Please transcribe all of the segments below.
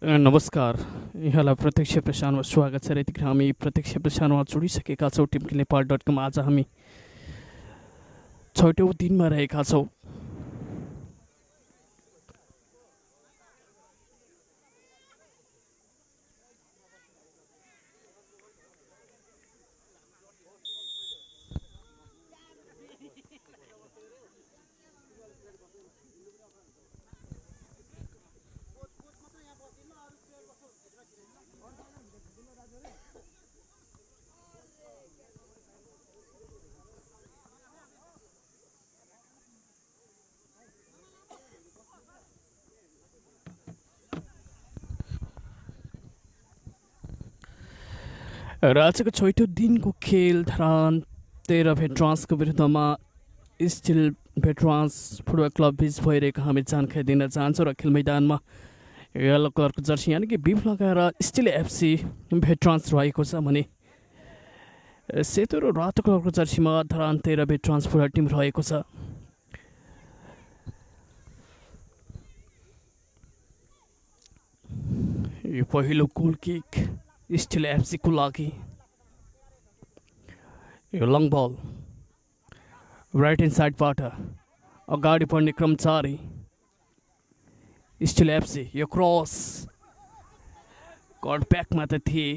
नमस्कार यहाँलाई प्रत्यक्ष प्रसारणमा स्वागत छ र यतिखेर हामी प्रत्यक्ष प्रसारणमा जोडिसकेका छौँ टिम्की नेपाल .com। आज हामी छैटौँ दिनमा रहेका छौँ। र आजको छैटौँ दिनको खेल धरान 13 भेटरान्सको विरुद्धमा स्टिल भेटरान्स फुटबल क्लब बिच भइरहेको हामी जानकारी दिन चाहन्छौँ। र खेल मैदानमा येलो कलरको जर्सी यानि कि बिफ लगाएर स्टिल एफसी भेटरान्स रहेको छ भने सेतो र रातो कलरको जर्सीमा धरान 13 भेटरान्स फुटबल टिम रहेको छ। यो पहिलो गोल किक स्टिल एफसी को लागि। यो लङ बल राइट ह्यान्ड साइडबाट अगाडि बढ्ने कर्मचारी स्टिल एफसी। यो क्रस कट ब्याकमा त थिए।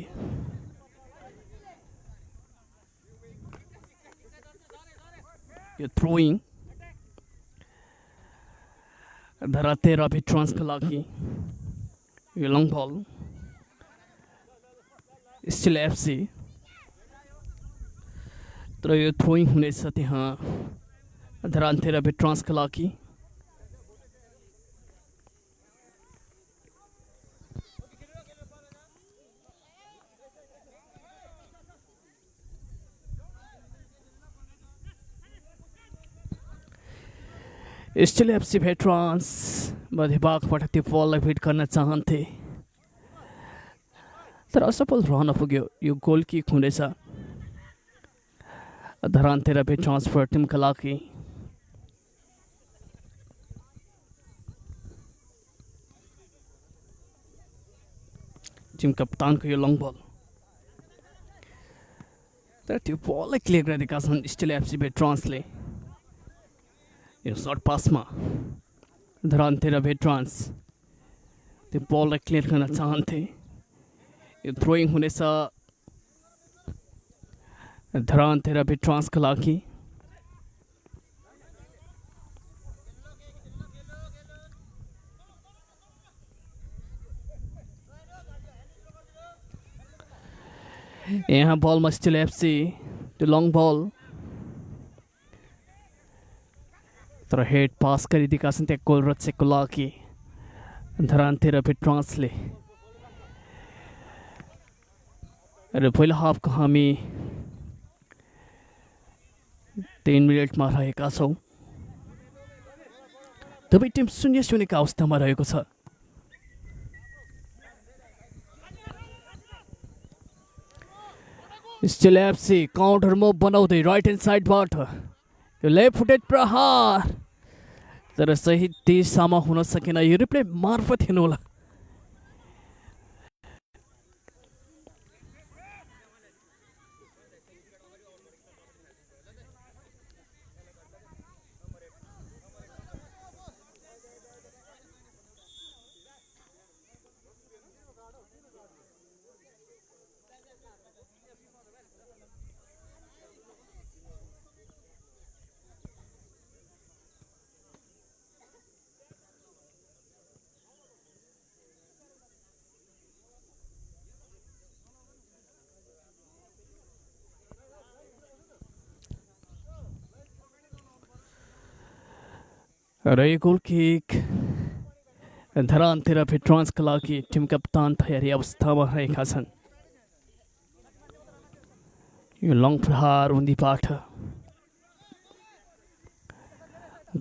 यो थ्रोइङ धरा 13 भेटरान्सको लागि। यो लङ बल स्टिल एफसी तर यो थ्रोइङ हुनेछ त्यहाँ धरान 13 भेटरान्सका लागि। स्टिल एफसी भेटरान्स मध्यभागबाट त्यो बललाई हिट गर्न चाहन्थे तर असफल रहन पुग्यो। यो गोल किक हुनेछ धरान 13 भेटरान्स फुटबल टिमका लागि। टिम कप्तानको यो लङ बल तर त्यो बललाई क्लियर गरिदिएका छन् स्टिल एफसी भेटरान्सले। यो सर्ट पासमा धरान 13 भेटरान्स त्यो बललाई क्लियर गर्न चाहन्थे। यो थ्रोइङ हुनेछ धरान 13 भेटरान्सका लागि। यहाँ बलमा स्टिल एफसी त्यो लङ बल तर हेड पास गरिदिएका छन् त्यहाँ गोल रक्षकको लागि धरान 13 भेटरान्सले। र पहिलो हाफको हामी 3 मिनटमा रहेका छौँ। दुवै टिम 0-0 का अवस्थामा रहेको छ। स्टिल एफसी काउन्टर मुभ बनाउँदै राइट ह्यान्ड साइडबाट यो लेफ्ट फुटेड प्रहार तर सही दिशामा हुन सकेन। यो रिप्ले मार्फत हेर्नु होला। र यो गोल किक धरान 13 भेटरान्सका लागि टिम कप्तान तयारी अवस्थामा रहेका छन्। यो लङ प्रहार उनीबाट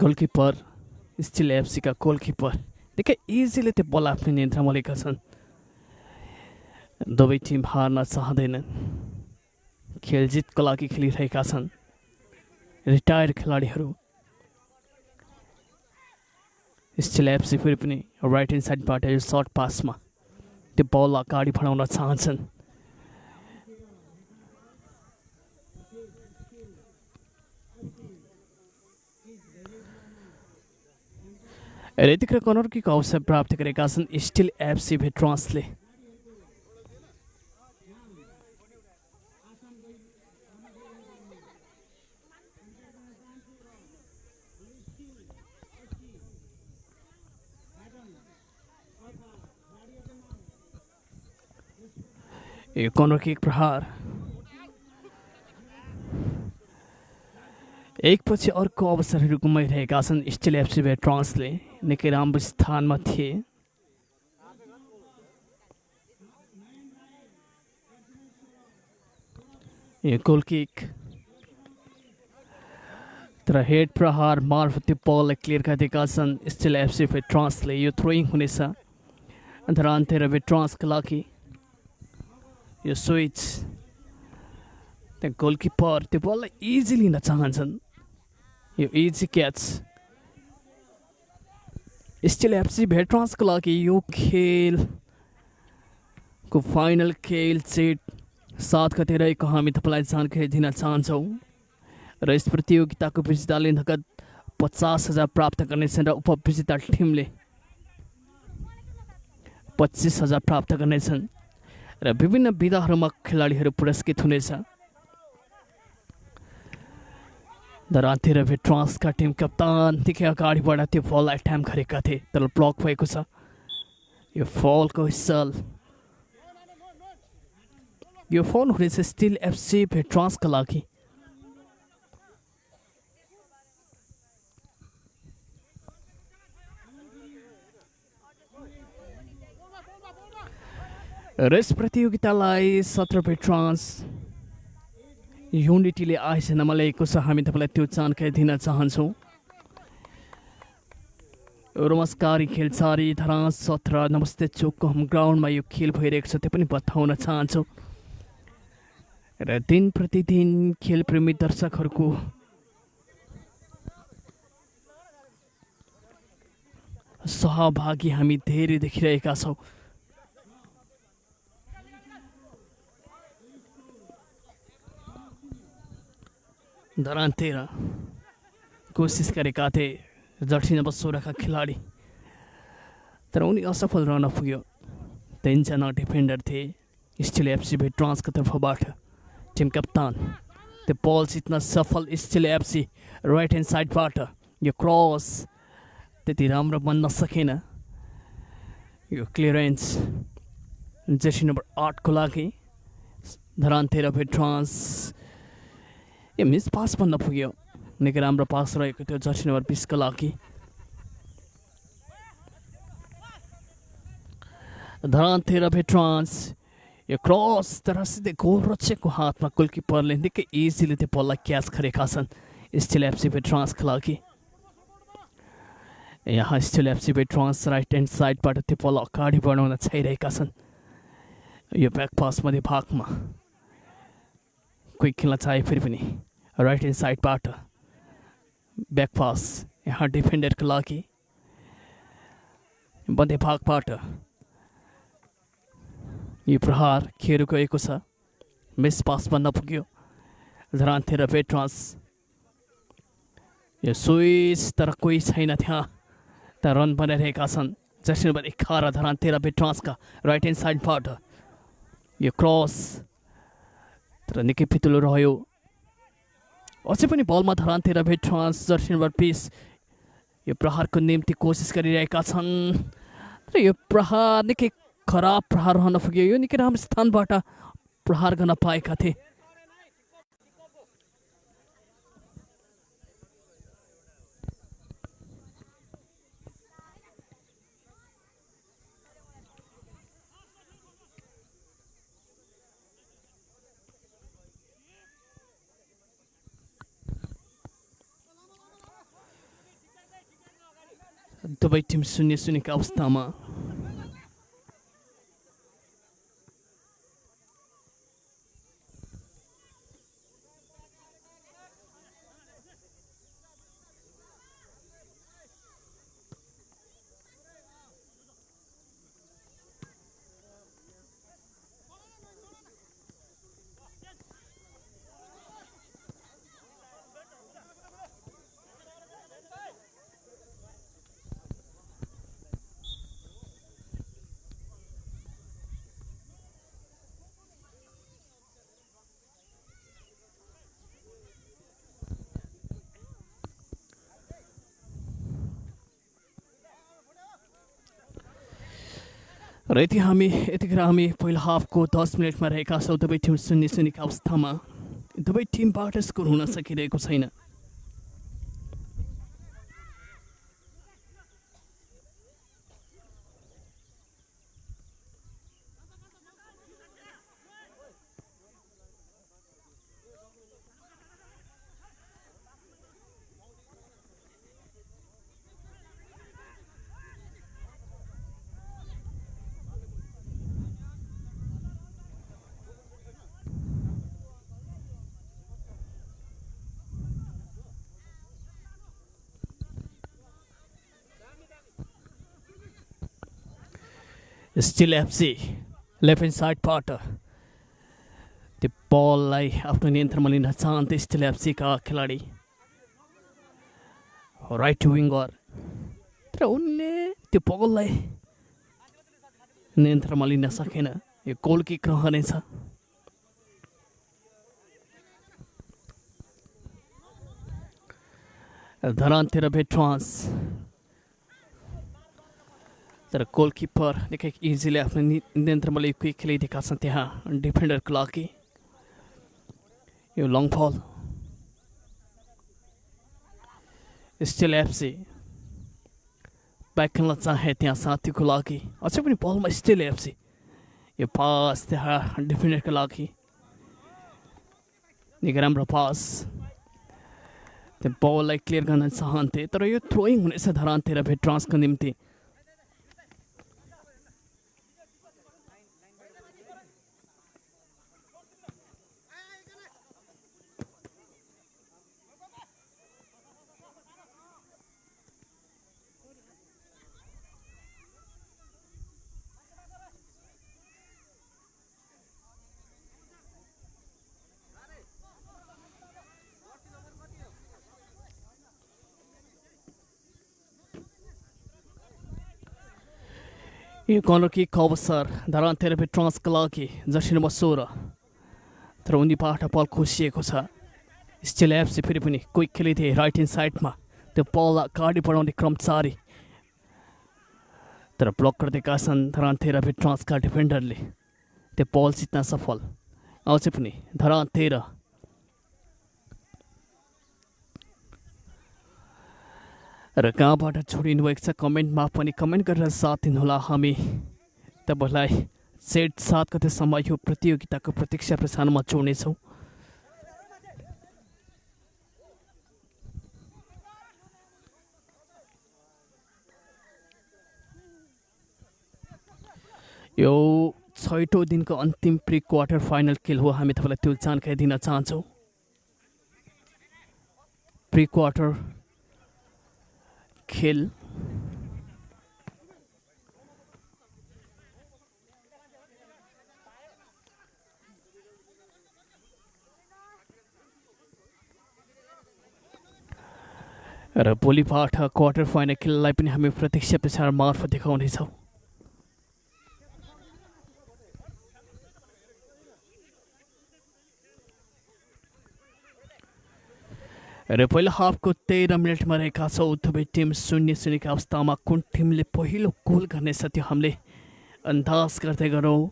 गोलकिपर स्टिल एफसीका गोलकिपर निकै इजिली त्यो बल आफ्नो नियन्त्रणमा लिएका छन्। दुवै टिम हार्न चाहँदैनन्, खेल जितको लागि खेलिरहेका छन्। रिटायर्ड खेलाडीहरू स्टिल एफसी फेरि पनि राइट ह्यान्ड साइडबाट यो सर्ट पासमा त्यो बल अगाडि बढाउन चाहन्छन्। यतिखेर कर्नर किक अवसर प्राप्त गरेका छन् स्टिल एफसी भेट्रान्सले। यो कर्नर किक प्रहार एकपछि अर्को अवसरहरू गुमाइरहेका छन् स्टिल एफसी भेट्रान्सले। निकै राम्रो स्थानमा थिए। यो गोल किक तर हेड प्रहार मार्फत त्यो बललाई क्लियर गरिदिएका छन् स्टिल एफसी भेट्रान्सले। यो थ्रोइङ हुनेछ धरान्ते र भेट्रान्सका लागि। यो स्विच त्यहाँ गोलकिपर त्यो बललाई इजी लिन चाहन्छन्। यो इजी क्याच स्टिल एफसी भेट्रान्सको लागि। यो खेलको फाइनल खेल चेट 7 गते रहेको हामी तपाईँलाई जानकारी दिन चाहन्छौँ र यस प्रतियोगिताको विजेताले नगद 50,000 प्राप्त गर्नेछन् र उपविजेता टिमले 25,000 प्राप्त गर्नेछन् र विभिन्न विधाहरूमा खेलाडीहरू पुरस्कृत हुनेछ। धरान्ते र भेट्रान्सका टिम कप्तानदेखि अगाडिबाट त्यो बललाई अट्याम्प गरेका थिए तर ब्लक भएको छ। यो फलको हिस्सल यो फल हुनेछ स्टिल एफसी भेट्रान्सका लागि। र यस प्रतियोगितालाई 17 भेट्रान्स युनिटीले आयोजनामा ल्याएको छ। हामी तपाईँलाई त्यो जानकारी दिन चाहन्छौँ। रोमाञ्चकारी खेल जारी धरान 17 नमस्ते चोकको होम ग्राउन्डमा यो खेल भइरहेको छ त्यो पनि बताउन चाहन्छौँ। र दिन प्रतिदिन खेलप्रेमी दर्शकहरूको सहभागी हामी धेरै देखिरहेका छौँ। धरान 13 कोसिस गरेका थिए जर्सी नम्बर 16 का खेलाडी तर उनी असफल रहन पुग्यो। 3 जना डिफेन्डर थिए स्टिल एफसी भेट्रान्सको तर्फबाट। टिम कप्तान त्यो बल जित्न सफल स्टिल एफसी राइट ह्यान्ड साइडबाट। यो क्रस त्यति राम्रो बन्न सकेन। यो क्लियरेन्स जर्सी नम्बर 8 को लागि। धरान 13 भेट्रान्स यो मिस पास बन्न पुग्यो। निकै राम्रो पास रहेको थियो जर्सी नम्बर 20 को लागि। धरान 13 भेट्रान्स यो क्रस तर सिधै गोलरक्षकको हातमा गोलकिपरले निकै इजिली त्यो बललाई क्याच गरेका छन् स्टिल एफसी भेट्रान्सका लागि। यहाँ स्टिल एफसी भेट्रान्स राइट ह्यान्ड साइडबाट त्यो बल अगाडि बढाउन चाहिरहेका छन्। यो ब्याक पास मध्य भागमा कोही खेल्न चाहे फेरि पनि राइट ह्यान्ड साइडबाट ब्याक पास यहाँ डिफेन्डरको लागि। मध्य भागबाट यो प्रहार खेर गएको छ। मिस पास बन्न पुग्यो। धरान 13 भेट्रान्स यो स्विच तर कोही छैन त्यहाँ त रन बनाइरहेका छन्। जर्सी नम्बर 11 धरान 13 भेट्रान्सका राइट ह्यान्ड साइडबाट यो क्रस तर निकै पितुलो रह्यो। अझै पनि बलमा धरान 13 भेट्रान्स जर्सी नम्बर 20 यो प्रहारको निम्ति कोसिस गरिरहेका छन् र यो प्रहार निकै खराब प्रहार रहन पुग्यो। यो निकै राम्रो स्थानबाट प्रहार गर्न पाएका थिए। दुवै टिम 0-0 का अवस्थामा। र यतिखेर हामी पहिलो हाफको 10 मिनटमा रहेका छौँ। दुवै टिम 0-0 का अवस्थामा दुवै टिमबाट स्कोर हुन सकिरहेको छैन। स्टिल एफसी लेफ्ट ह्यान्ड साइडबाट त्यो बललाई आफ्नो नियन्त्रणमा लिन चाहन्थे स्टिल एफसीका खेलाडी राइट विङ्गर, तर उनले त्यो बललाई नियन्त्रणमा लिन सकेन। यो गोल किक रहनेछ। धरानतिर भेट्रान्स, तर गोलकिपर निकै इजिली आफ्नो नियन्त्रणमा लिएको खेलिदिएका छन् त्यहाँ डिफेन्डरको लागि। यो लङ बल स्टिल एफसी ब्याक खेल्न चाहे त्यहाँ साथीको लागि, अझै पनि बलमा स्टिल एफसी। यो पास त्यहाँ डिफेन्डरको लागि निकै राम्रो पास, त्यो बललाई क्लियर गर्न चाहन्थे, तर यो थ्रोइङ हुनेछ धरानतिर भेट्रान्सको निम्ति। यो कर्नर किकको अवसर धरानतिर भेट्रान्सको लागि, जर्सी नम्बर 16, तर उनीबाट बल खोसिएको छ। स्टिल एफसी फेरि पनि क्विक खेलिदिए राइट ह्यान्ड साइडमा, त्यो बललाई अगाडि बढाउने क्रम जारी, तर ब्लक गरिदिएका छन् धरानतिर भेट्रान्सका डिफेन्डरले। त्यो बल जित्न सफल। अझै पनि धरानतिर र कहाँबाट छोडिनु भएको छ कमेन्टमा पनि कमेन्ट गरेर साथ दिनुहोला। हामी तपाईँलाई सेट 7 गतेसम्म यो प्रतियोगिताको प्रतीक्षा प्रसारणमा जोड्नेछौँ। यो 6औं दिनको अन्तिम प्री क्वार्टर फाइनल खेल हो। हामी तपाईँलाई त्यो जानकारी दिन चाहन्छौँ। प्री क्वार्टर खेल र भोलिबाट क्वार्टर फाइनल खेललाई पनि हामी प्रत्यक्ष प्रसारण मार्फत देखाउनेछौँ। र पहिलो हाफको 13 मिनटमा रहेका छौँ। दुवै टिम 0-0 का अवस्थामा। कुन टिमले पहिलो गोल गर्नेछ त्यो हामीले अन्दाज गर्दै गरौँ।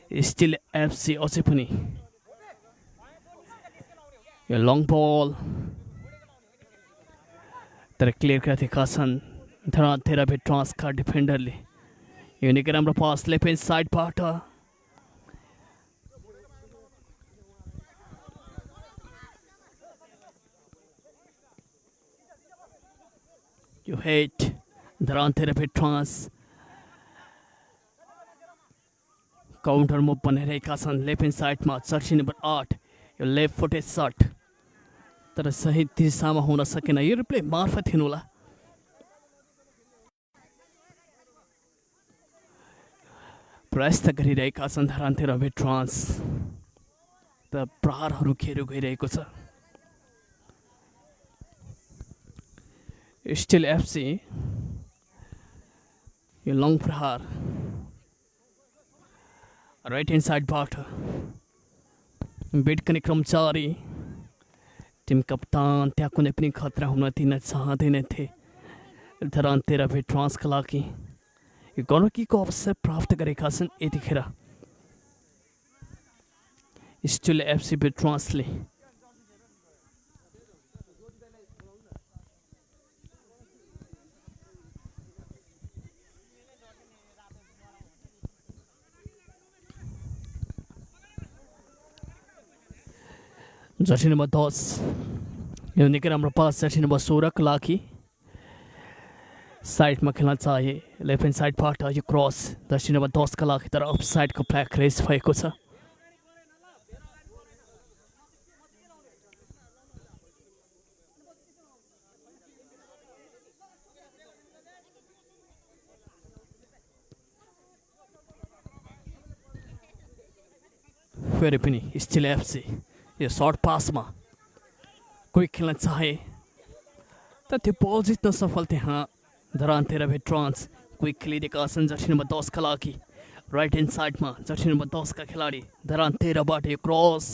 स्टिल एफसी अझै पनि यो लङ बल, तर क्लियर गरिदिएका छन् धरानतिर भेट्रान्सका डिफेन्डरले। यो निकै राम्रो पास लेफ्ट ह्यान्ड साइडबाट, यो हेड धरानतिर भेट्रान्स काउन्टर मुभ बनाइरहेका छन् लेफ्ट ह्यान्ड साइडमा। जर्सी नम्बर 8, यो लेफ्ट फुटेड सट, तर सही दिशामा हुन सकेन। यो रिप्ले मार्फत हेर्नुहोला। प्रयास त गरिरहेका छन् धरानतिर भेट्रान्स, त प्रहारहरू खेर गइरहेको छ। स्टिल एफसी यो लङ प्रहार राइट ह्यान्ड साइडबाट बेड गर्ने क्रम जारी। टिम कप्तान त्यहाँ कुनै पनि खतरा हुन दिन चाहँदैनथे धरानतिर भेट्रान्सका लागि। यो कर्नर किकको अवसर प्राप्त गरेका छन् यतिखेर स्टिल एफसी बेट्रान्सले। जर्सी नम्बर 10 यो निकै राम्रो पास जर्सी नम्बर 16 का लागि साइडमा खेल्न चाहे लेफ्ट ह्यान्ड साइडबाट यो क्रस जर्सी नम्बर 10 का लागि तर अफ साइडको फ्ल्याग रेस भएको छ। फेरि पनि स्टिल एफसी यो सर्ट पासमा कोही खेल्न चाहे तर त्यो बल जित्न सफल त्यहाँ धरानतेरा भेट्रान्स कोही खेलिरहेका छन् जर्सी नम्बर 10 का लागि राइट ह्यान्ड साइडमा जर्सी नम्बर 10 का खेलाडी धरानतेराबाट यो क्रस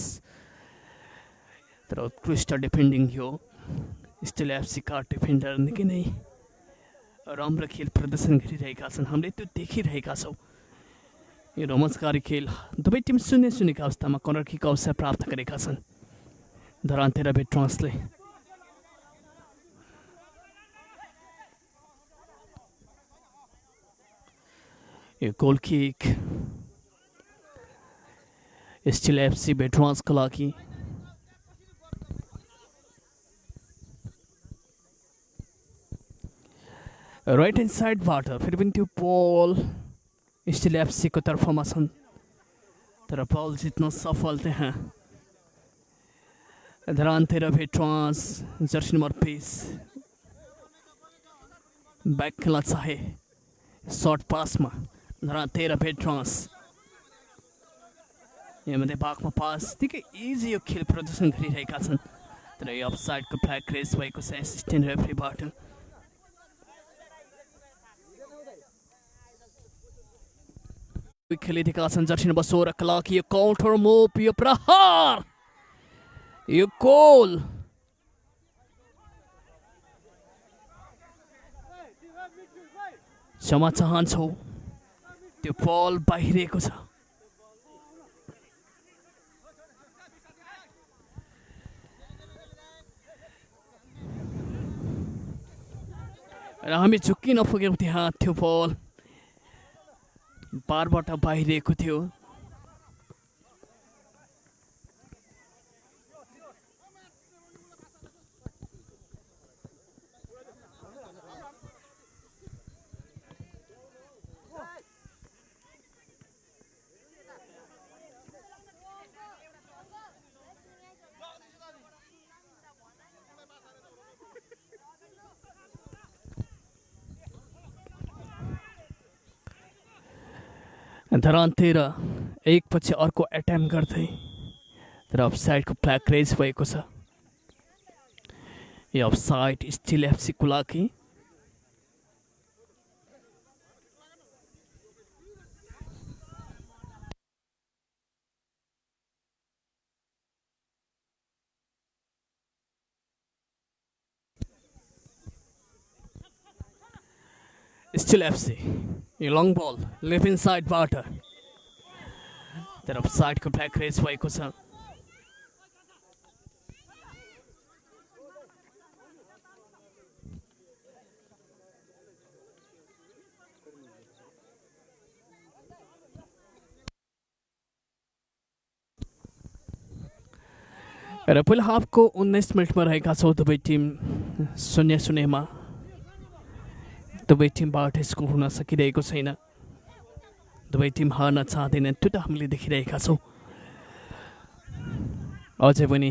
तर उत्कृष्ट डिफेन्डिङ यो स्टिल एफसी का डिफेन्डर निकै नै राम्रो खेल प्रदर्शन गरिरहेका छन्। हामीले त्यो देखिरहेका छौँ। यो रोमाञ्चकारी खेल दुवै टिम 0-0 का अवस्थामा कर्नर किक अवसर प्राप्त गरेका छन् धरानतेरा भेट्रान्सले। यो गोल किक स्टिल एफसी भेट्रान्सको लागि राइट ह्यान्ड साइडबाट फेरि पनि त्यो बल स्टिल एफसीको तर्फमा छन् तर बल जित्न सफल त्यहाँ धरानतेरा भेट्रान्स जर्सी नम्बर 20 ब्याक खेल्न चाहे सर्ट पासमा धरानतेरा भेट्रान्स यहाँमध्ये बागमा पास निकै इजी यो खेल प्रदर्शन गरिरहेका छन् तर यो अफसाइडको फ्ल्याग रेस भएको छ एसिस्टेन्ट रेफ्रीबाट। खेलिरहेका छन् जर्सी नम्बर 16 का लागि यो काउन्टर मुभ यो प्रहार यो गोल क्षमा चाहन्छौ त्यो बल बाहिरिएको छ। र हामी झुक्किन पुग्यौँ त्यहाँ त्यो बल बारबाट बाहिरिएको थियो। धरानतेरा एकपछि अर्को एटेम्प गर्दै तर अफसाइडको फ्ल्याग रेज भएको छ। यो अफसाइड स्टिल एफसीको लागि स्टिल एफसी यो लङ बल लेफ्ट ह्यान्ड साइडबाट तर अफसाइडको फ्ल्याग रेज भएको छ। र पहिलो हाफको 19 मिनटमा रहेका छौँ दुवै टिम 0-0 मा दुवै टिमबाट स्कोर हुन सकिरहेको छैन। दुवै टिम हार्न चाहँदैनन् त्यो त हामीले देखिरहेका छौँ। अझै पनि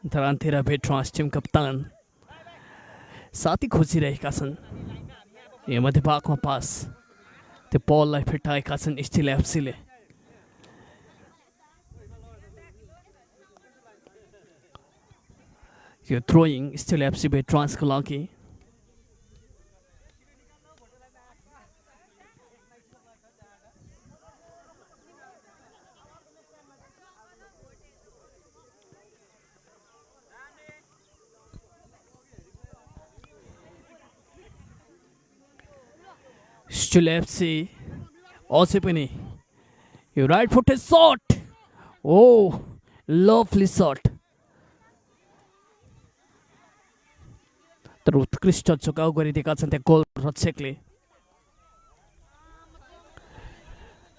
धरानतेरा भेट्रान्स टिम कप्तान साथी खोजिरहेका छन्। यो मध्यभागमा पास त्यो बललाई फिटाएका छन् स्टिल एफसीले। यो थ्रोइङ स्टिल एफसी भेट्रान्सको लागि स्टिल एफसी अझै पनि यो राइट फुटेड सट ओ लभली सट तर उत्कृष्ट झुकाउ गरिदिएका छन् त्यहाँ गोल रक्षकले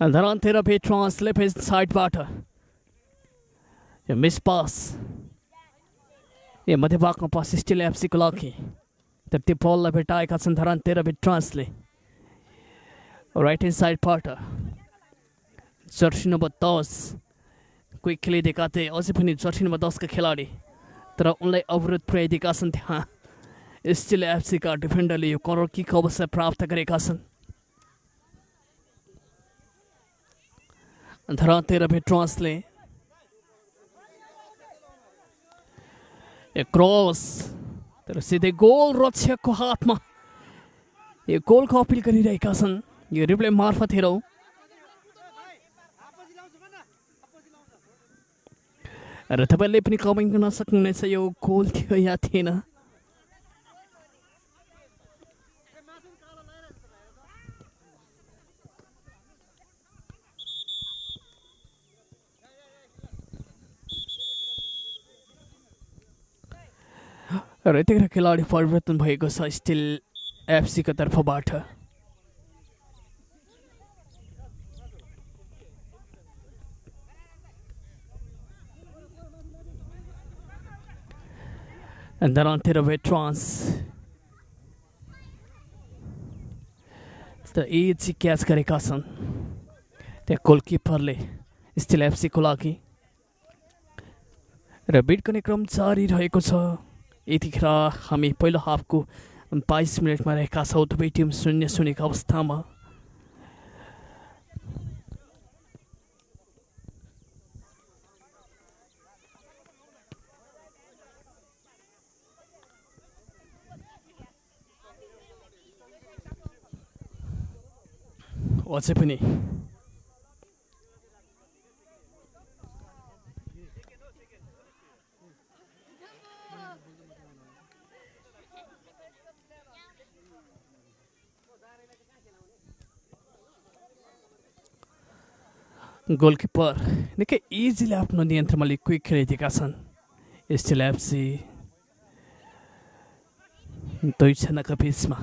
धरान्तेर पेट्रन्स लेफ्ट ह्यान्ड साइडबाट यो मिस पास यो मध्यभागमा पास स्टिल एफसीको लागि तर त्यो बललाई भेटाएका छन् धरान्तेर पेट्रन्सले राइट ह्यान्ड साइडबाट जर्सी नम्बर 10 कोही खेलिदिएका थिए अझै पनि जर्सी नम्बर 10 का खेलाडी तर उनलाई अवरोध पुर्याइदिएका छन् त्यहाँ स्टिल एफसीका डिफेन्डरले यो कर्नर किक अवसर प्राप्त गरेका छन् धरान्तेर पेट्रन्सले क्रस तर सिधै गोल रक्षकको हातमा यो गोलको अपिल गरिरहेका छन् यो रिप्ले मार्फत हेरौँ र तपाईँले पनि कमेन्ट गर्न सक्नुहुनेछ यो गोल थियो या थिएन र यतिखेर खेलाडी परिवर्तन भएको छ स्टिल एफसीको तर्फबाट धरान्तेर पेट्रन्स तर इजी क्याच गरेका छन् त्यहाँ गोलकिपरले स्टिल एफसीको लागि र बिट गर्ने क्रम जारी रहेको छ यतिखेर हामी पहिलो हाफको 22 मिनटमा रहेका छौँ दुवै टिम 0-0 को अवस्थामा अझै पनि गोलकिपर निकै इजीले आफ्नो नियन्त्रणमा लिएर क्विक खेलिदिएका छन् स्टिल एफसी दुईजनाका बिचमा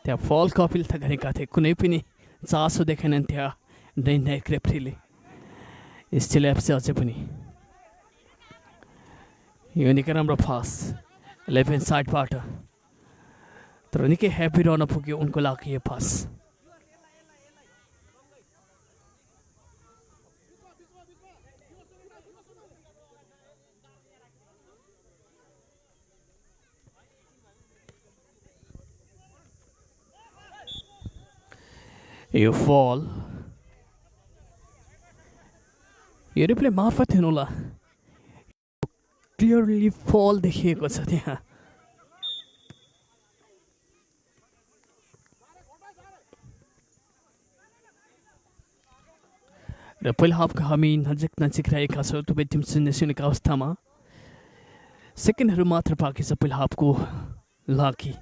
त्यहाँ फलको अपिल त गरेका थिए कुनै पनि चासो देखेनन् त्यहाँ निर्णायक रेफ्रीले स्टिल एफसी अझै पनि यो निकै राम्रो पास लेफ्ट ह्यान्ड साइडबाट तर निकै ह्याप्पी रहन पुग्यो उनको लागि यो पास यो फल यो रिप्ले मार्फत हेर्नुहोला क्लियरली फल देखिएको छ त्यहाँ र पहिलो हाफको हामी नजिक रहेका छौँ दुवै टिम 0-0 को अवस्थामा सेकेन्डहरू मात्र बाँकी छ पहिलो हाफको लागि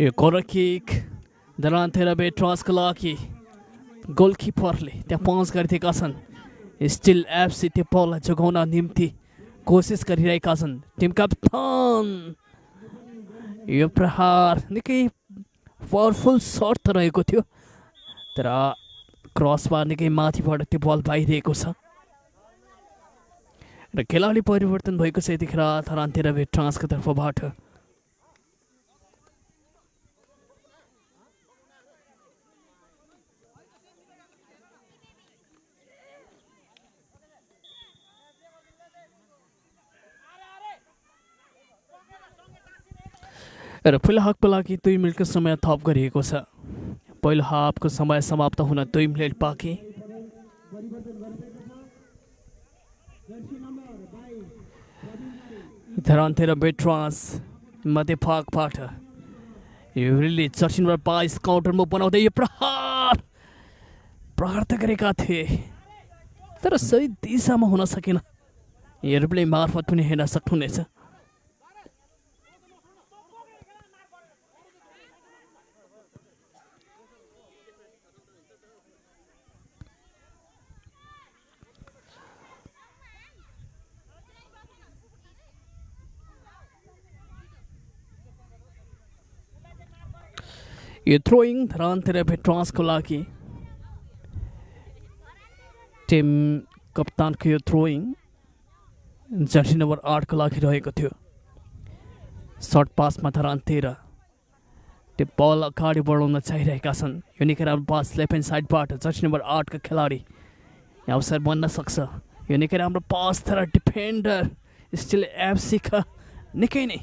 यो कर्नर किक धरान्तेर पेट्रन्सको लागि गोलकिपरले त्यहाँ पहुँच गरिदिएका छन् स्टिल एफसी त्यो बललाई जोगाउन निम्ति कोसिस गरिरहेका छन् टिम क्याप्टन यो प्रहार निकै पावरफुल सर्ट त रहेको थियो तर क्रसबार निकै माथिबाट त्यो बल बाहिरिएको छ र खेलाडी परिवर्तन भएको छ यतिखेर धरान्तेर पेट्रन्सको तर्फबाट र पहिलो हाफको लागि 2 मिनटको समय थप गरिएको छ पहिलो हाफको समय समाप्त हुन 2 मिनट बाँकी Tarantera Betras मध्य भागबाट यो रिली जर्सीबाट 22 काउन्टर मुभ बनाउँदै यो प्रहार प्रहार त गरेका थिए तर सही दिशामा हुन सकेन। यो रिप्ले मार्फत पनि हेर्न सक्नुहुनेछ। यो थ्रोइङ धरानतिर भेट्रान्सको लागि टिम कप्तानको यो थ्रोइङ जर्सी नम्बर 8 को लागि रहेको थियो। सर्ट पासमा धरानतिर त्यो बल अगाडि बढाउन चाहिरहेका छन्। यो निकै राम्रो पास लेफ्ट ह्यान्ड साइडबाट जर्सी नम्बर 8 का खेलाडी अवसर बन्न सक्छ। यो निकै राम्रो पास तर डिफेन्डर स्टिल एफसी का निकै नै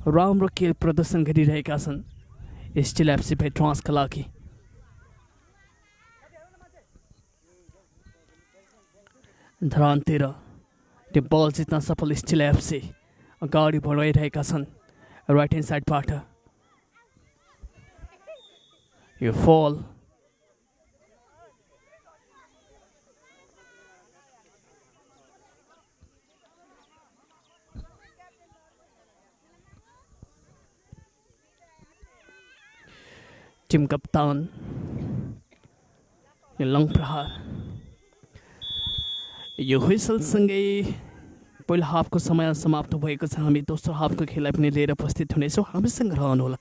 राम्रो खेल प्रदर्शन गरिरहेका छन् स्टिल एफसी भेट्रान्सका लागि। धरानतिर त्यो बल जित्न सफल स्टिल एफसी अगाडि बढाइरहेका छन् राइट ह्यान्ड साइडबाट। यो फल टिम कप्तान यो लङ प्रहार यो हुइसलसँगै पहिलो हाफको समय समाप्त भएको छ। हामी दोस्रो हाफको खेललाई पनि लिएर उपस्थित हुनेछौँ। हामीसँग रहनुहोला।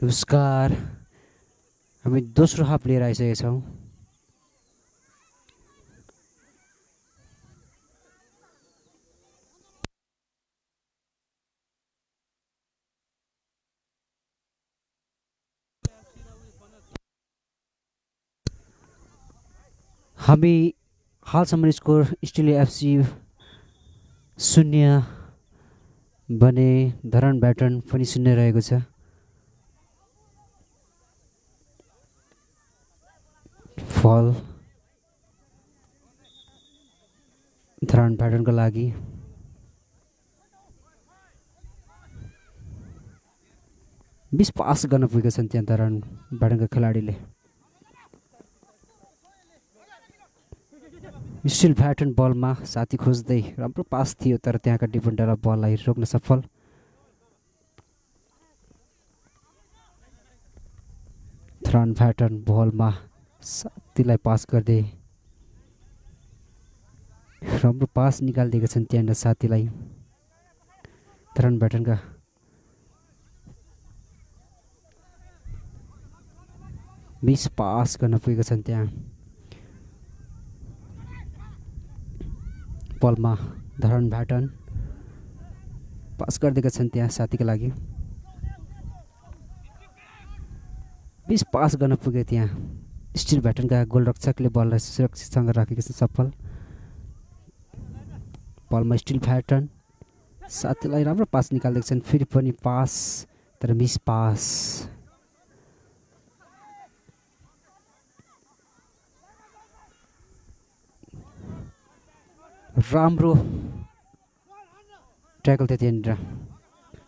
नमस्कार, हामी दोस्रो हाफ लिएर आइसकेका छौँ। हामी हालसम्म स्कोर स्टिल एफसी 0 भने धरान ब्याटन पनि 0 रहेको छ। फल धरान ब्याटनको लागि बिस पास गर्न पुगेका छन् त्यहाँ धरान ब्याटनका खेलाडीले। स्टिल ब्याटन बलमा साथी खोज्दै राम्रो पास थियो तर त्यहाँका डिफेन्डरले बललाई रोक्न सफल। धरान ब्याटन बलमा साथीलाई पास गर्दै राम्रो पास निकालिदिएका छन् त्यहाँनिर साथीलाई। धरान ब्याटनका मिस पास गर्न पुगेका छन् त्यहाँ बलमा धरान ब्याटन पास गरिदिएका छन् त्यहाँ साथीको लागि। मिस पास गर्न पुगे त्यहाँ स्टिल ब्याटनका गोलरक्षकले बललाई सुरक्षितसँग राखेका छन् सफल। बलमा स्टिल ब्याटन साथीलाई राम्रो पास निकालिदिएका छन्, फेरि पनि पास तर मिस पास। राम्रो ट्याकल थियो त्यहाँनिर,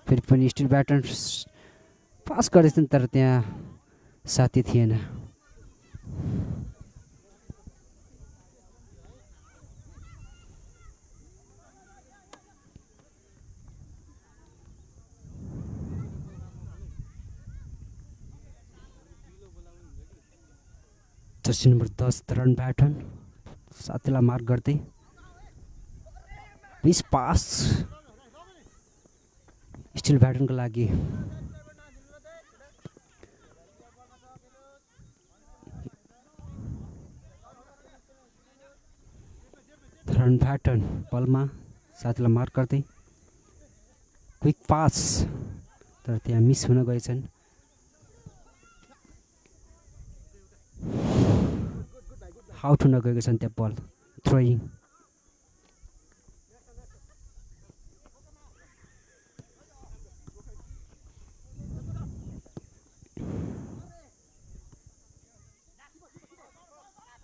फेरि पनि स्टिल ब्याटन पास गर्दैछन् तर त्यहाँ साथी थिएन। जर्सी नम्बर 10 धरान ब्याटन साथीलाई मार्क गर्दै मिस पास स्टिल ब्याटनको लागि। धरान ब्याटन बलमा साथीलाई मार्क गर्दै क्विक पास तर त्यहाँ मिस हुन गएछन्। आउट हुन गएका छन् त्यहाँ बल थ्रोइङ।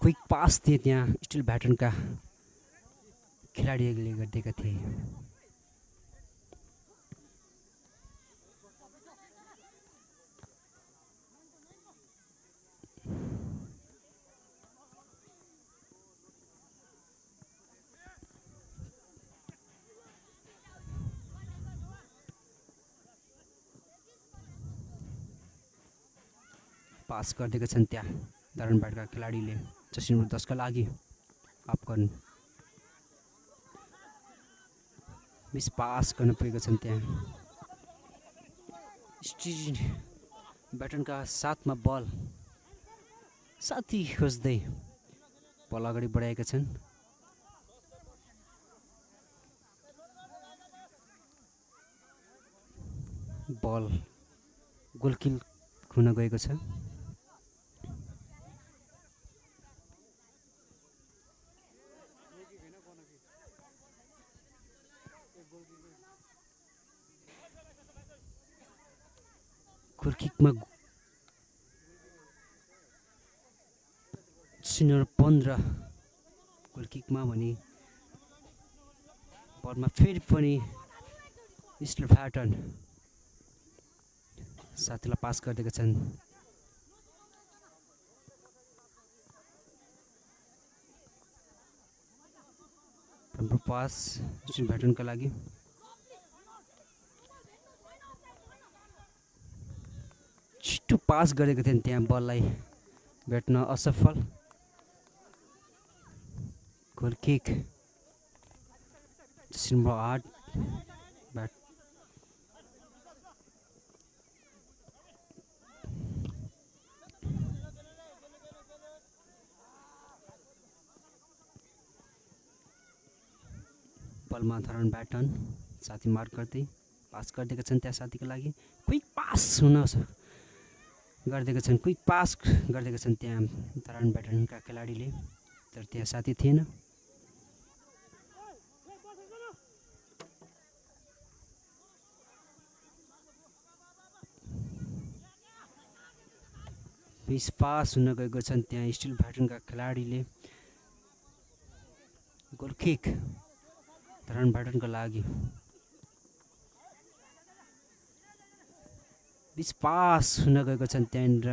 क्विक पास थिए त्यहाँ स्टिल ब्याटनका खेलाडीहरूले गरिदिएका थिए। पास गरिदिएका छन् त्यहाँ धरान ब्याटका खेलाडीले जर्सी नम्बर 10 का लागि। अफगान मिस पास गर्न पुगेका छन् त्यहाँ स्टिल ब्याटनका साथमा बल साथी खोज्दै बल अगाडि बढाएका छन्। बल गोलकिल हुन गएको छ। गोलकिकमा सिनियर 15 गोलकिकमा भने बलमा फेरि पनि स्टिल ब्याटन साथीलाई पास गरिदिएका छन्। राम्रो पास स्टिल ब्याटनका लागि। छिटो पास गरेका थिए त्यहाँ बललाई भेट्न असफल। गोल किक नम्बर 8 ब्याट बलमा धरान ब्याटन साथी मार्क गर्दै पास गरिदिएका छन् त्यहाँ साथीको लागि क्विक पास गरिदिएका छन् क्विक पास गरिदिएका छन् त्यहाँ धरान ब्याटनका खेलाडीले तर त्यहाँ साथी थिएन। मिस पास हुन गएको छन् त्यहाँ स्टिल ब्याटनका खेलाडीले गोल किक धरान ब्याटनको लागि मिस पास हुन गएको छन् त्यहाँनिर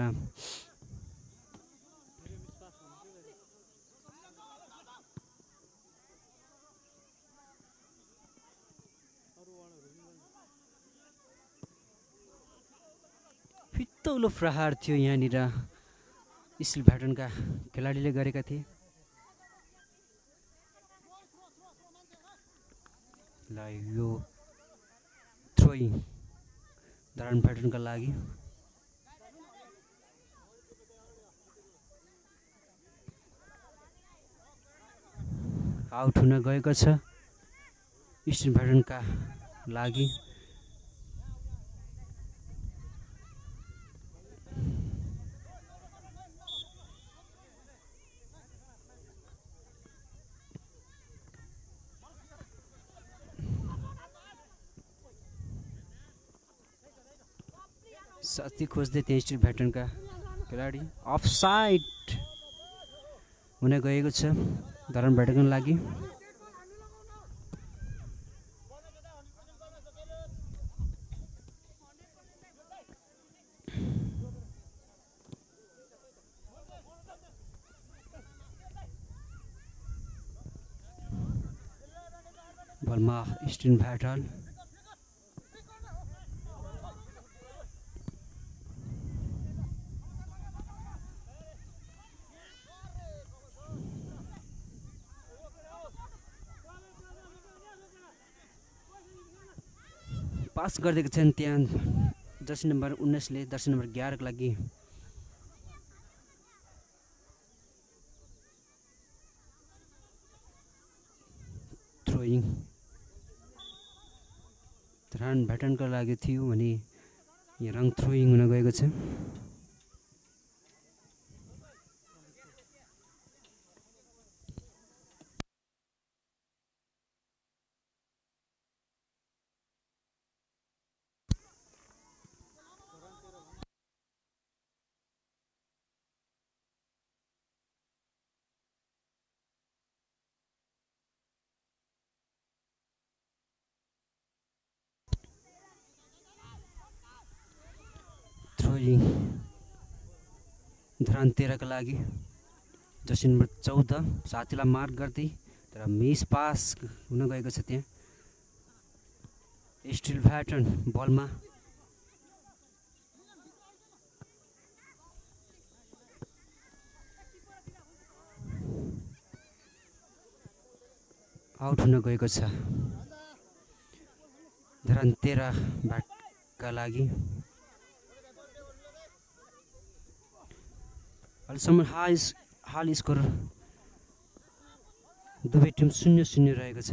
फितौलो प्रहार थियो यहाँनिर स्टिल ब्याटनका खेलाडीले गरेका थिए। ल यो थ्रोइङ धरान ब्याटनका लागि आउट हुन गएको छ स्टिल ब्याटनका लागि। साथी खोज्दै त्यहाँ स्टिल ब्याटनका खेलाडी अफसाइड हुन गएको छ धरान ब्याटनको लागि। बलमा स्टिल ब्याटन पास गरिदिएका छन् त्यहाँ जर्सी नम्बर 19 ले जर्सी नम्बर 11 को लागि थ्रोइङ धरान ब्याटनको लागि थियो भने यहाँ रङ थ्रोइङ हुन गएको छ। थ्रोइङ धरान 13 का लागि जर्सी नम्बर 14 साथीलाई मार्क गर्दै तर मिस पास हुन गएको छ त्यहाँ स्टिल ब्याटन बलमा आउट हुन गएको छ धरान 13 ब्याटका लागि। अहिलेसम्म हाल स्कोर दुवै टिम 0-0 रहेको छ।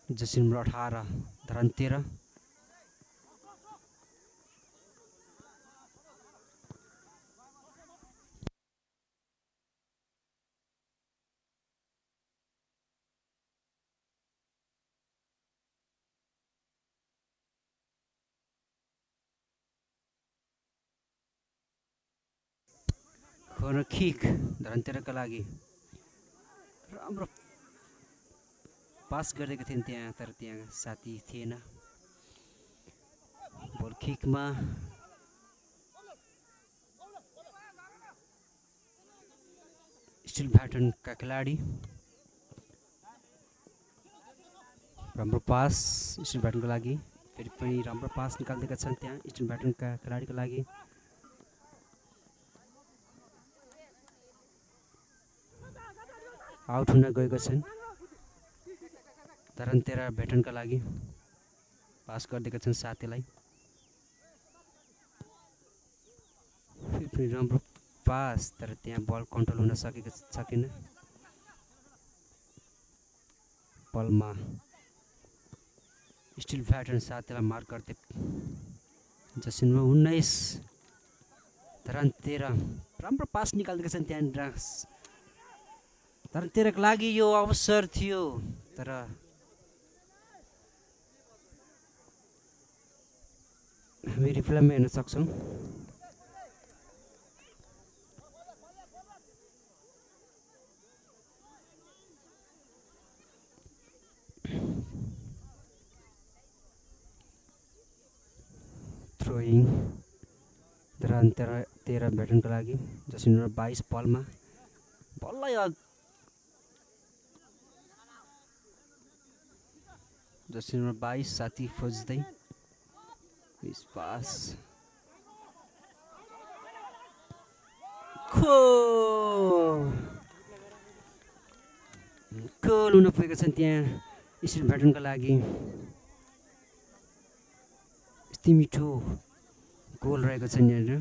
Jersey number 18 Dharan 13 corner kick Dharan 13 का लागि राम्रो पास गरेका थिए त्यहाँ तर त्यहाँ साथी थिएन। बल किकमा स्टिल ब्याटनका खेलाडी राम्रो पास स्टिल ब्याटनको लागि फेरि पनि राम्रो पास निकाल्दिएका छन् त्यहाँ स्टिल ब्याटनका खेलाडीको लागि। आउट हुन गएको छन् धरान 13 ब्याटनका लागि पास गरिदिएका छन् साथीलाई। पनि राम्रो पास तर त्यहाँ बल कन्ट्रोल हुन सकेन। बलमा स्टिल भ्याटर्न साथीलाई मार्क गर्दै जसिन नम्बर 19 धरान 13 राम्रो पास निकाल्दैका छन् त्यहाँनिर। धरान 13 का लागि यो अवसर थियो तर हामी रिप्लेमा हेर्न सक्छौँ। थ्रोइङ धरान 13 भ्याटर्नको लागि जसिन नम्बर 22 बलमा बललाई जसिन नम्बर 22 साथी खोज्दै पास गोल हुन पुगेका छन् त्यहाँ स्टिल भ्याटर्नको लागि। यति मिठो गोल रहेको छ यहाँनिर।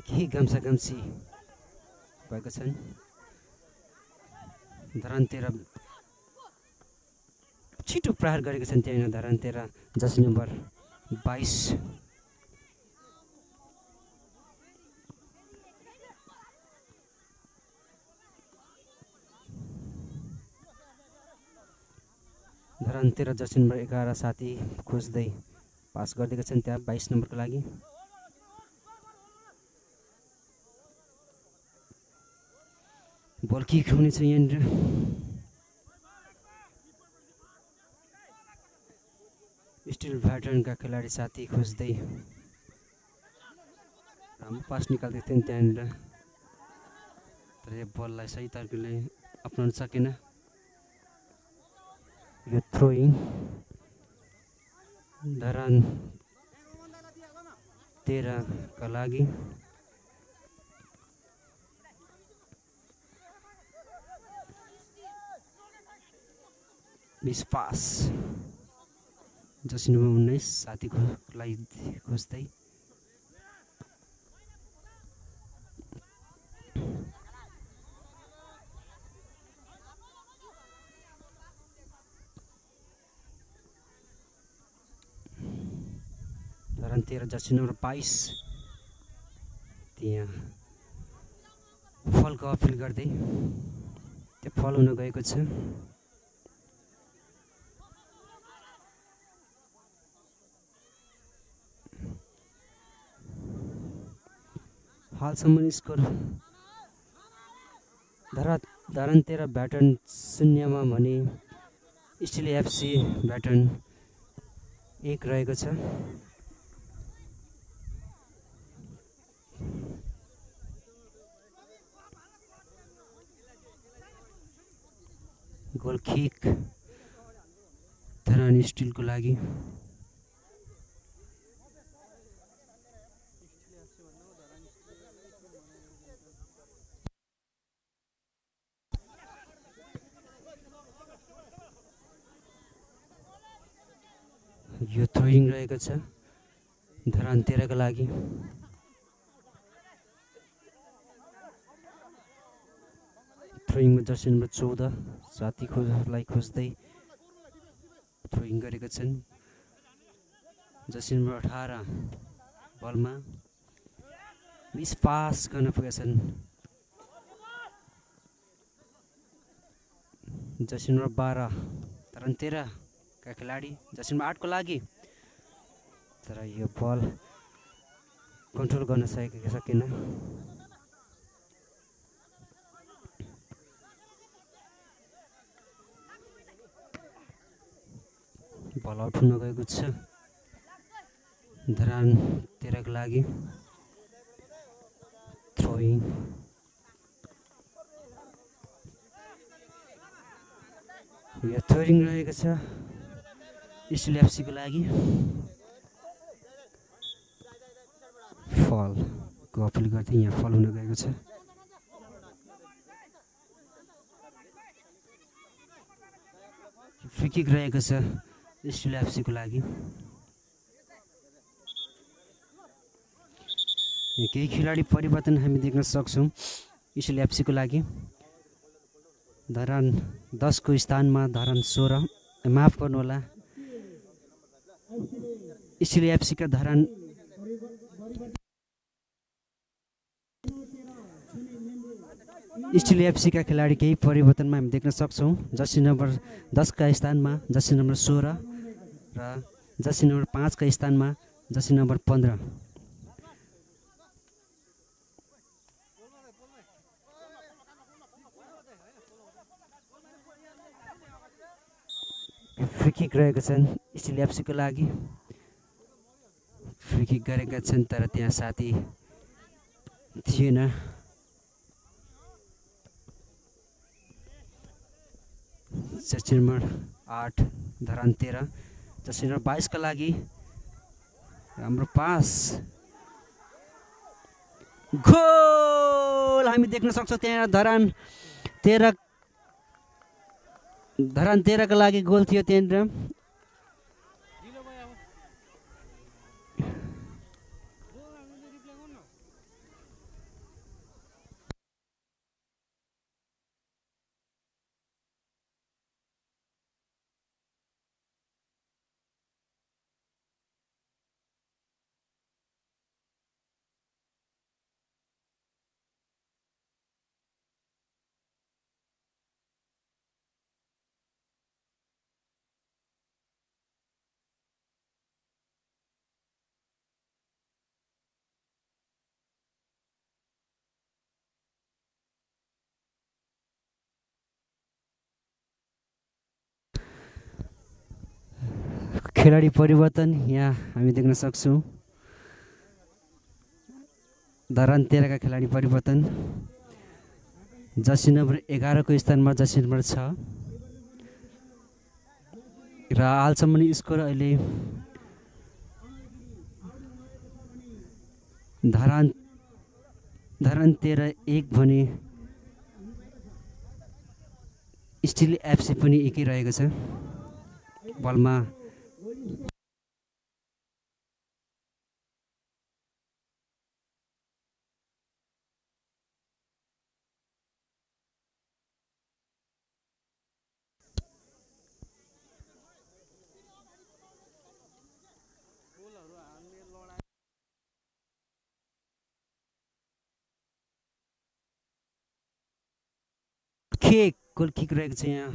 केही गम्सी भएको छन्। धरान 13 छिटो प्रहार गरेका छन् त्यहाँ Dharan 13 Jersey number 22 Dharan 13 Jersey number 11 साथी खोज्दै पास गरिदिएका छन् त्यहाँ 22 नम्बरको लागि। बल किक हुनेछ यहाँनिर। स्टिल भ्याटर्नका खेलाडी साथी खोज्दै राम्रो पास निकाल्दै थिए त्यहाँनिर तर यो बललाई सही तरिकाले अपनाउन सकेन। यो थ्रोइङ धरान 13 का लागि। मिस पास जर्सी नम्बर 19 साथीको लागि खोज्दै धरान 13 जर्सी नम्बर 22 त्यहाँ फलको अपिल गर्दै त्यो फल हुन गएको छ। हालसम्म स्कोर धरान 13 भ्याटर्न 0 भने स्टिल एफसी भ्याटर्न 1 रहेको छ। गोल किक धरान स्टिलको लागि। यो थ्रोइङ रहेको छ धरान 13 का लागि। थ्रोइङमा जर्सी नम्बर 14 साथीलाई खोज्दै थ्रोइङ गरेका छन्। जर्सी नम्बर 18 बलमा मिस पास गर्न पुगेका छन् जर्सी नम्बर 12 धरान 13 का खेलाडी, जर्सी नम्बर 8 को लागि, तर यो बल कन्ट्रोल गर्न सकेन। बल आउट हुन गएको छ धरान 13 को लागि। थ्रोइङ यो थ्रोइङ रहेको छ स्टिल एफसी को लागि। फल को अपिल गर्दै यहाँ फल हुन गएको छ। फ्री किक रहेको छ स्टिल एफसी को लागि। केही खेलाडी परिवर्तन हामी देख्न सक्छौँ स्टिल एफसी को लागि। धरान 10 को स्थानमा धरान 16, माफ गर्नुहोला, स्टिल एफसी का धरान स्टिल एफसी का खेलाडी केही परिवर्तनमा हामी देख्न सक्छौँ। जर्सी नम्बर 10 का स्थानमा जर्सी नम्बर 16 र जर्सी नम्बर 5 का स्थानमा जर्सी नम्बर 15। फ्री किक रहेका छन् स्टिल एफसी को लागि। फ्री किक गरेका छन् तर त्यहाँ साथी थिएन। Jersey number 8 Dharan 13, Jersey number 22 का लागि राम्रो पास, गोल हामी देख्न सक्छौँ। त्यहाँ धरान 13 का लागि गोल थियो त्यहाँनिर। खेलाडी परिवर्तन यहाँ हामी देख्न सक्छौँ। धरान 13 का खेलाडी परिवर्तन। जर्सी नम्बर 11 को स्थानमा जर्सी नम्बर 6 र हालसम्म स्कोर अहिले धरान 13 1 भने स्टिल एफसी पनि एकै रहेको छ। बलमा गोल किक रहेको छ यहाँ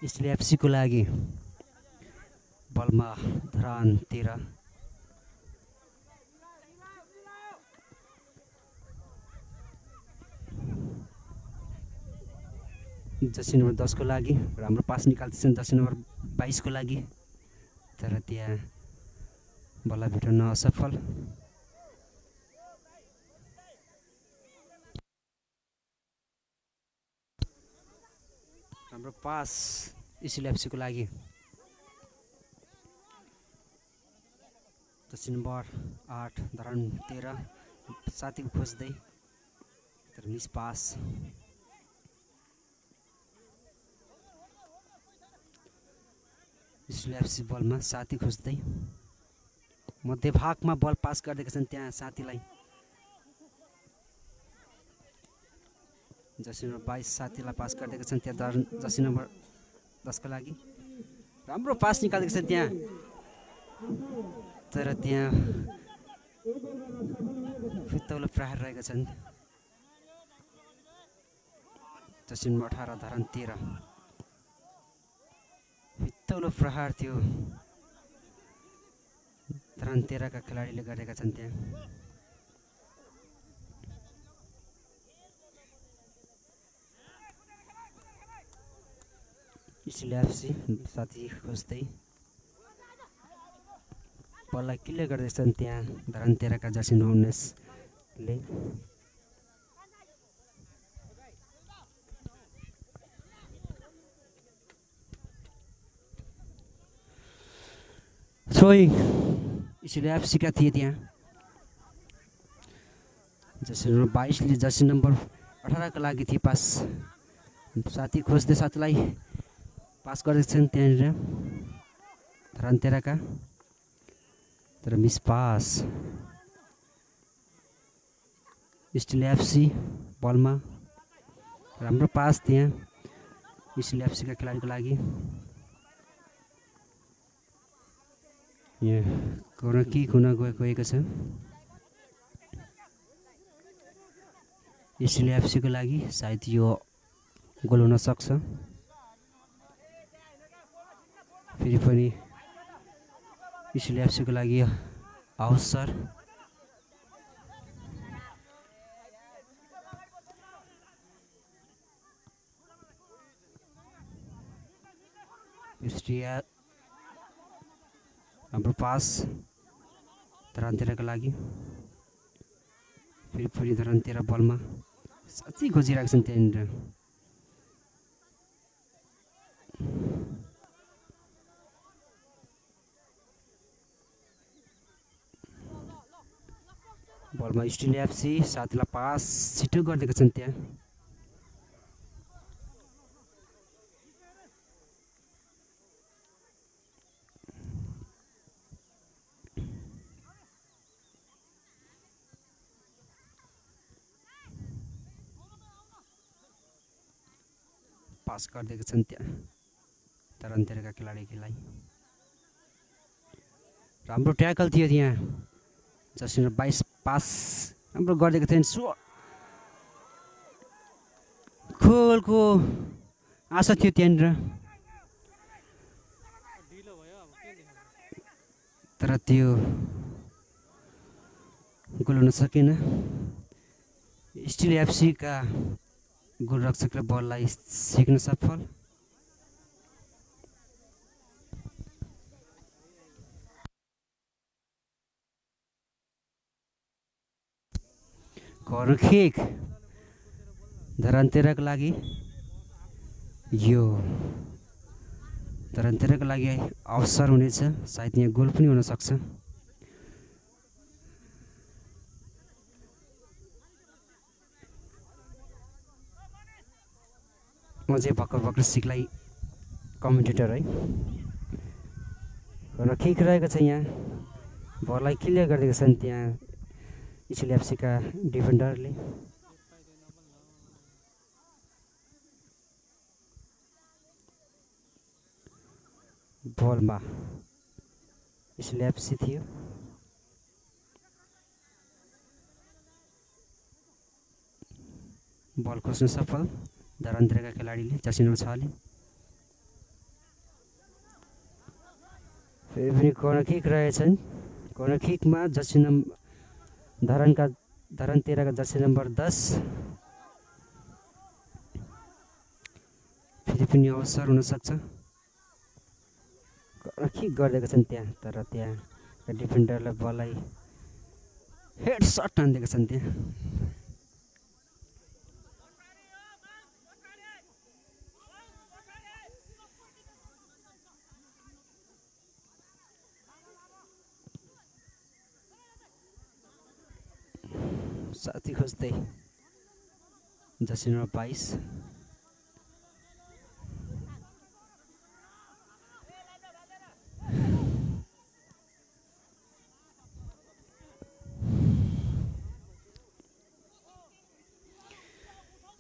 स्टिल एफसी को लागि। बलमा धरान 13 जर्सी नम्बर 10 को लागि राम्रो पास निकाल्दैछन् जर्सी नम्बर 22 को लागि, तर त्यहाँ बल्ल भेटाउन असफल। हाम्रो पास स्टिल एफसी को लागि। जर्सी नम्बर 8 धरान 13 साथी खोज्दै तर मिस पास। स्टिल एफसी बलमा साथी खोज्दै मध्य भागमा बल पास गर्दैका छन् त्यहाँ साथीलाई। जर्सी नम्बर 22 साथीलाई पास गर्दैका छन् त्यहाँ जर्सी नम्बर 10 का लागि राम्रो पास निकालेका छन् त्यहाँ, तर त्यहाँ फितौलो प्रहार रहेका छन्। जसिन 18 धरान 13 फितौलो प्रहार थियो धरान 13 का खेलाडीले गरेका छन् त्यहाँ। स्टिल एफसी साथी खोज्दै बललाई क्लियर गर्दैछन् त्यहाँ धरान 13 का जर्सी 19 ले। थ्रोइङ स्टिल एफसी का थिए त्यहाँ। जर्सी नम्बर 22 ले जर्सी नम्बर 18 का लागि थिए पास। साथी खोज्दै साथीलाई पास गर्दैछन् त्यहाँनिर धरान 13 का, तर मिस पास। स्टिल एफसी बलमा राम्रो पास त्यहाँ स्टिल एफसी का खेलाडीको लागि। यहाँ कोर्नर किक हुन गएको छ स्टिल एफसी को लागि। सायद यो गोल हुन सक्छ। फेरि पनि स्टिल एफसी को लागि अवसर। हाम्रो पास धरान 13 का लागि। फेरि पनि धरान 13 बलमा साँच्चै खोजिरहेका छन् त्यहाँनिर। बलमा स्टिल एफसी साथीलाई पास छिटो गरिदिएका छन् त्यहाँ। पास गरिदिएका छन् त्यहाँ धरान 13 का खेलाडीलाई। राम्रो ट्याकल थियो त्यहाँ। जर्सी नम्बर 22 पास राम्रो गरिदिएको थिएन। गोलको आशा थियो त्यहाँनिर, तर त्यो गोल हुन सकेन। स्टिल एफसी का गोलरक्षकले बललाई सिक्न सफल। कर्नर किक धरान 13 का लागि। यो धरान 13 का लागि अवसर हुनेछ। सायद यहाँ गोल पनि हुन सक्छ। म चाहिँ भर्खर सिक्लाई कमेन्टेटर है। कर्नर किक रहेको छ यहाँ। बललाई क्लियर गरिदिएका छन् त्यहाँ स्टिल एफसी का डिफेन्डरले। बलमा स्टिल एफसी थियो। बल खोज्न सफल धरान 13 का खेलाडीले जर्सी नम्बर 6 ले। फेरि पनि कर्नर किक रहेछन्। कर्नर किकमा जर्सी नम्बर धरान 13 का जर्सी नम्बर 10 फेरि पनि अवसर हुन सक्छ। कर्नर किक गरिदिएका छन् त्यहाँ, तर त्यहाँ डिफेन्डरले बललाई हेड सट हानिदिएका छन् त्यहाँ। साथी खोज्दै जर्सी नम्बर 22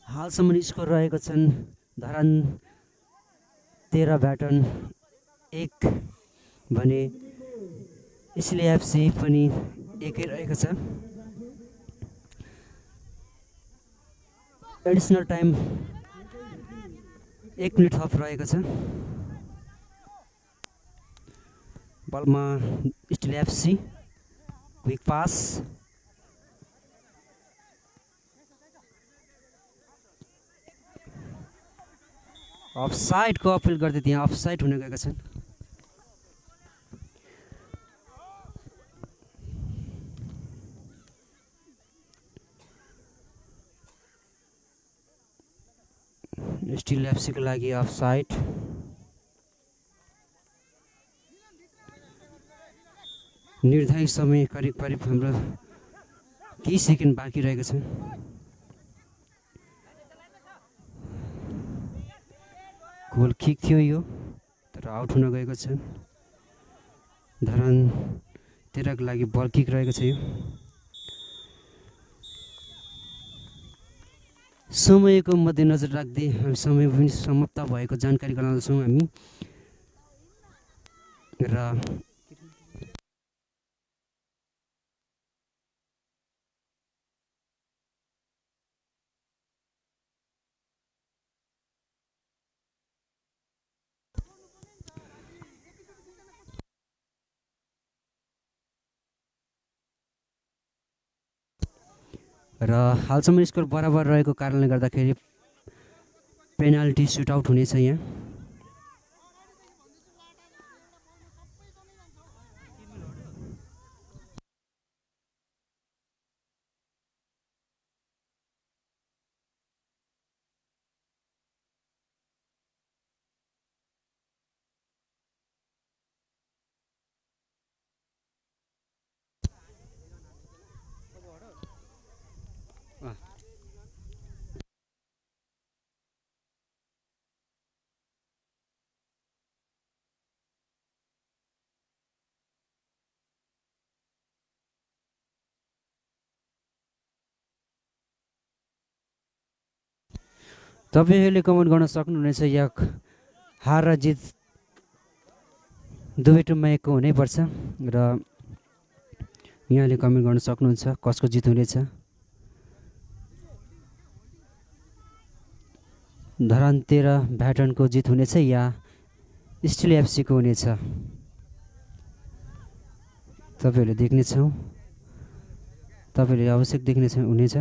हालसम्म स्कोर रहेको छन् धरान 13 ब्याटन 1 भने स्टिल एफसी पनि एकै रहेको छ। एडिसनल टाइम 1 मिनेट थप रहेको छ। बलमा स्टिल एफसी क्विक पास अफसाइडको अपिल गर्दै त्यहाँ अफसाइड हुन गएका छन्। स्टिल एफसीको लागि अफसाइड। निर्धारित समय करिब करिब हाम्रो केही सेकेन्ड बाँकी रहेको छ। गोल किक थियो यो, तर आउट हुन गएको छ। धरान 13 को लागि बल किक रहेको छ यो। समयको मध्यनजर राख्दै हामी समय पनि समाप्त भएको जानकारी गराउँदछौँ हामी। र हालसम्म स्कोर बराबर रहेको कारणले गर्दाखेरि पेनाल्टी सुटआउट हुनेछ यहाँ। तपाईँहरूले कमेन्ट गर्न सक्नुहुनेछ या हार र जित दुवै टिममा एकको हुनैपर्छ र यहाँले कमेन्ट गर्न सक्नुहुन्छ कसको जित हुनेछ। धरान 13 भ्याटनको जित हुनेछ या स्टिल एफसीको हुनेछ, तपाईँहरूले देख्नेछौँ। तपाईँहरूले आवश्यक देख्नेछ हुनेछ।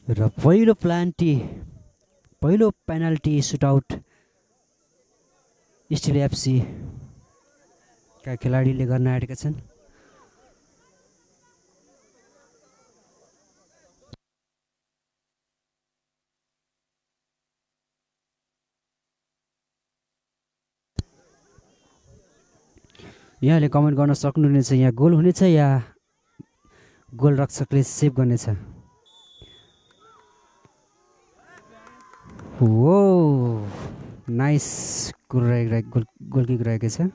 र पहिलो पेनाल्टी सुटआउट स्टिल एफसी का खेलाडीले गर्न आँटेका छन्। यहाँले कमेन्ट गर्न सक्नुहुनेछ यहाँ गोल हुनेछ या गोलरक्षकले सेभ गर्नेछ। हो नाइस गोल किक रहेको छ।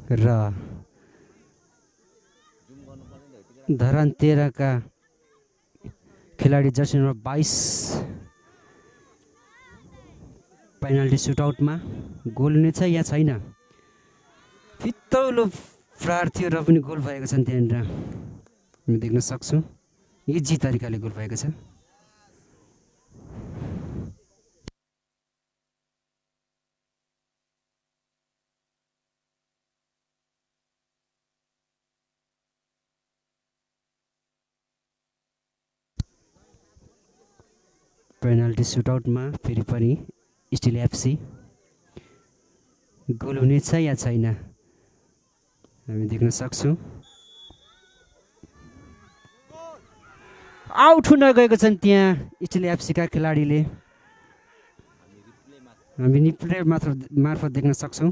र धरान 13 का खेलाडी जर्सी नम्बर 22 पेनल्टी सुटआउटमा गोल हुनेछ या छैन। फितौलो प्रहार थियो र पनि गोल भएको छ त्यहाँनिर हामी देख्न सक्छौँ। इजी तरिकाले गोल भएको छ। पेनल्टी सुटआउटमा फेरि पनि स्टिल एफसी गोल हुनेछ या छैन हामी देख्न सक्छौँ। आउट हुन गएको छन् त्यहाँ स्टिल एफसीका खेलाडीले हामी रिप्ले मार्फत देख्न सक्छौँ।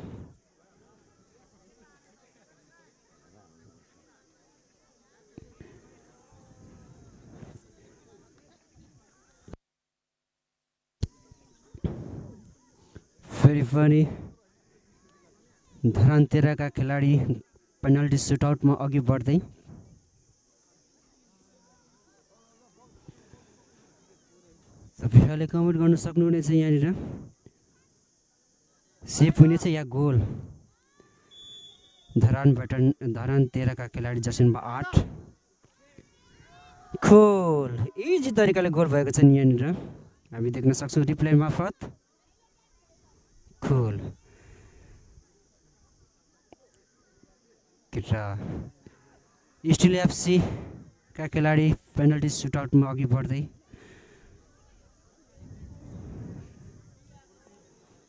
फेरि पनि धरान 13 का खेलाडी पेनल्टी सुटआउटमा अघि बढ्दै तपाईँहरूले कमेन्ट गर्न सक्नुहुनेछ। यहाँनिर सेफ हुनेछ या गोल। धरान 13 का खेलाडी जर्सी नम्बर 8 गोल इजी तरिकाले गोल भएको छ यहाँनिर हामी देख्न सक्छौँ रिप्ले मार्फत। गोल स्टिल एफसी का खेलाडी पेनल्टी सुटआउटमा अघि बढ्दै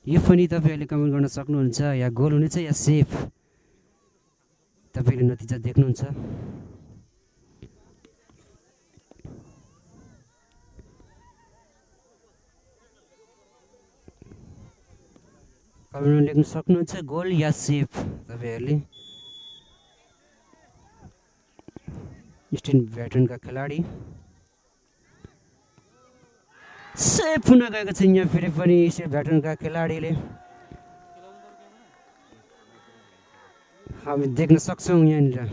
यो पनि तपाईँहरूले कमेन्ट गर्न सक्नुहुन्छ। या गोल हुनेछ या सेफ तपाईँले नतिजा देख्नुहुन्छ। कमेन्टमा लेख्न सक्नुहुन्छ गोल या सेफ तपाईँहरूले। स्टिल भेटरनका खेलाडी सेफ हुन गएको छ यहाँ फेरि पनि स्टिल भेटरनका खेलाडीले हामी देख्न सक्छौँ यहाँनिर।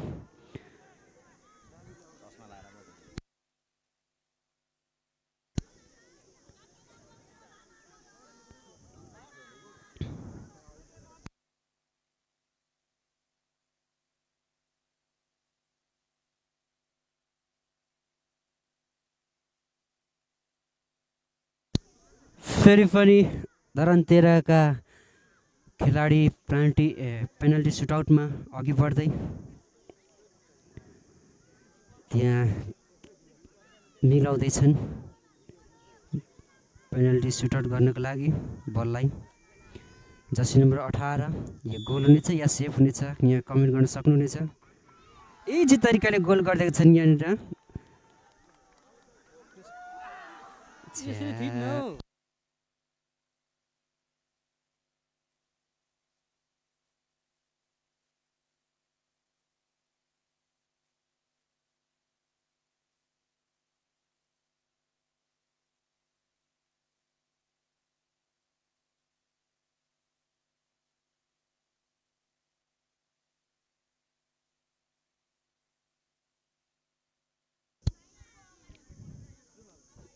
फेरि पनि धरान 13 का खेलाडी पेनल्टी सुटआउटमा अघि बढ्दै त्यहाँ मिलाउँदैछन् पेनल्टी सुटआउट गर्नको लागि बललाई। जर्सी नम्बर 18 यो गोल हुनेछ या सेफ हुनेछ यहाँ कमेन्ट गर्न सक्नुहुनेछ। इजी तरिकाले गोल गरिदिएको छन् यहाँनिर।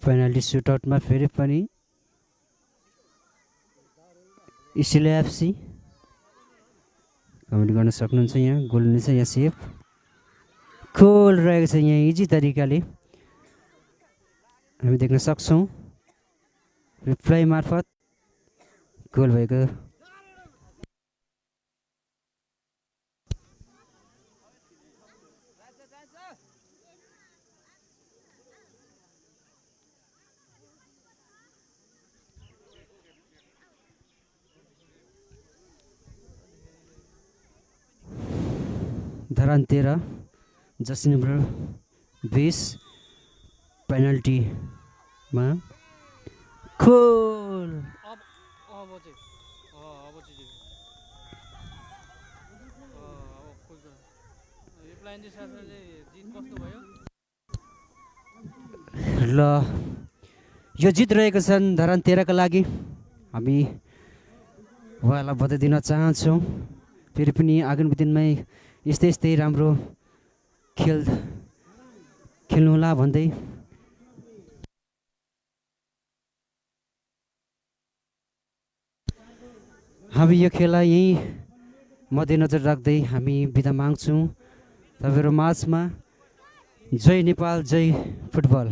पेनल्टी सुटआउटमा फेरि पनि स्टिल एफसी कमेन्ट गर्न सक्नुहुन्छ। यहाँ गोल हुनेछ या सेफ गोल रहेको छ यहाँ इजी तरिकाले हामी देख्न सक्छौँ रिप्लाई मार्फत गोल भएको। धरान 13 जर्सी नम्बर 20 पेनल्टीमा खोल अब अब चाहिँ अब चाहिँ यो प्लान चाहिँ साथीले जित बस्नु भयो ल यो जित रहेको छन् धरान 13 का लागि हामी उहाँलाई बधाई दिन चाहन्छौँ फेरि पनि आगामी दिनमै यस्तै यस्तै राम्रो खेल्नुहोला भन्दै हामी यो खेललाई यहीँ मध्यनजर राख्दै हामी बिदा माग्छौँ तपाईँहरू माझमा जय नेपाल जय फुटबल।